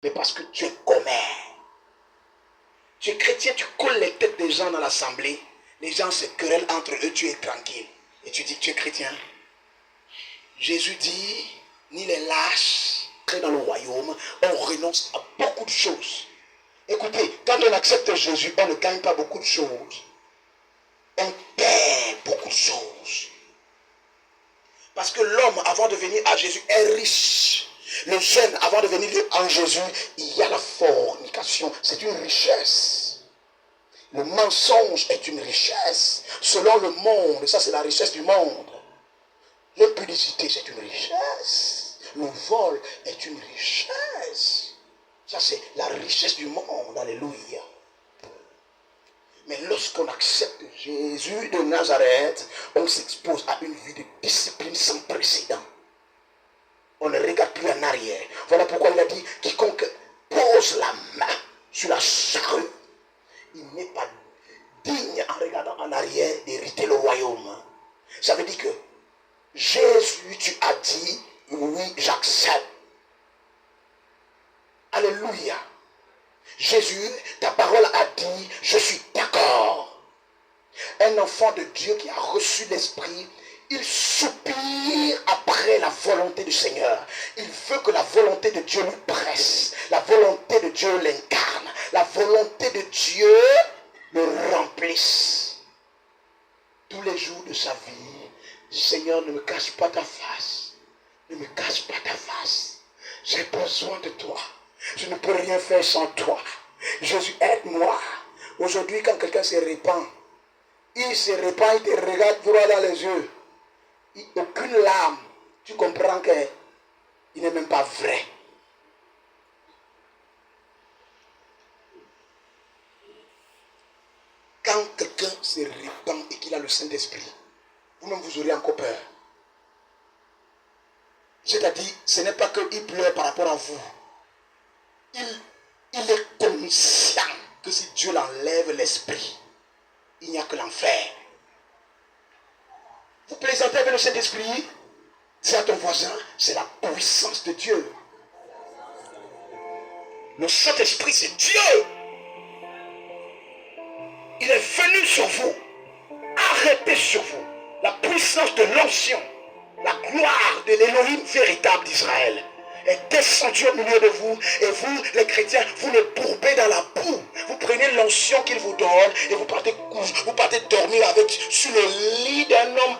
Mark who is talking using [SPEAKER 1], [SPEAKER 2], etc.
[SPEAKER 1] mais parce que tu es commun. Tu es chrétien, tu colles les têtes des gens dans l'assemblée. Les gens se querellent entre eux, tu es tranquille. Et tu dis que tu es chrétien. Jésus dit, ni les lâches, dans le royaume, on renonce à beaucoup de choses. Écoutez, quand on accepte Jésus, on ne gagne pas beaucoup de choses. On perd beaucoup de choses. Parce que l'homme, avant de venir à Jésus, est riche. Le jeune, avant de venir à Jésus, il y a la fornication. C'est une richesse. Le mensonge est une richesse. Selon le monde, ça c'est la richesse du monde. L'impudicité, c'est une richesse. Le vol est une richesse. Ça c'est la richesse du monde. Alléluia. Mais lorsqu'on accepte Jésus de Nazareth, on s'expose à une vie de discipline sans précédent. On ne regarde plus en arrière. Voilà pourquoi il a dit, quiconque pose la main sur la charrue, il n'est pas digne en regardant en arrière d'hériter le royaume. Ça veut dire que Jésus, tu as dit, oui, j'accepte. Alléluia. Jésus, ta parole a dit, je suis d'accord. Un enfant de Dieu qui a reçu l'Esprit, il soupire après la volonté du Seigneur. Il veut que la volonté de Dieu lui presse. La volonté de Dieu l'incarne. La volonté de Dieu le remplisse. Tous les jours de sa vie, Seigneur, ne me cache pas ta face. Ne me cache pas ta face. J'ai besoin de toi. Je ne peux rien faire sans toi. Jésus, aide-moi. Aujourd'hui, quand quelqu'un se répand, il se répand, il te regarde droit dans les yeux. Aucune larme. Tu comprends qu'il n'est même pas vrai. Quand quelqu'un se répand et qu'il a le Saint-Esprit, vous-même vous aurez encore peur. C'est-à-dire, ce n'est pas qu'il pleure par rapport à vous. Il est conscient que si Dieu l'enlève l'esprit, il n'y a que l'enfer. Vous plaisantez avec le Saint-Esprit, c'est à ton voisin, c'est la puissance de Dieu. Le Saint-Esprit, c'est Dieu. Il est venu sur vous, arrêté sur vous. La puissance de l'onction, la gloire de l'Élohim véritable d'Israël est descendu au milieu de vous, et vous, les chrétiens, vous le courbez dans la boue. Vous prenez l'onction qu'il vous donne et vous partez dormir avec sur le lit d'un homme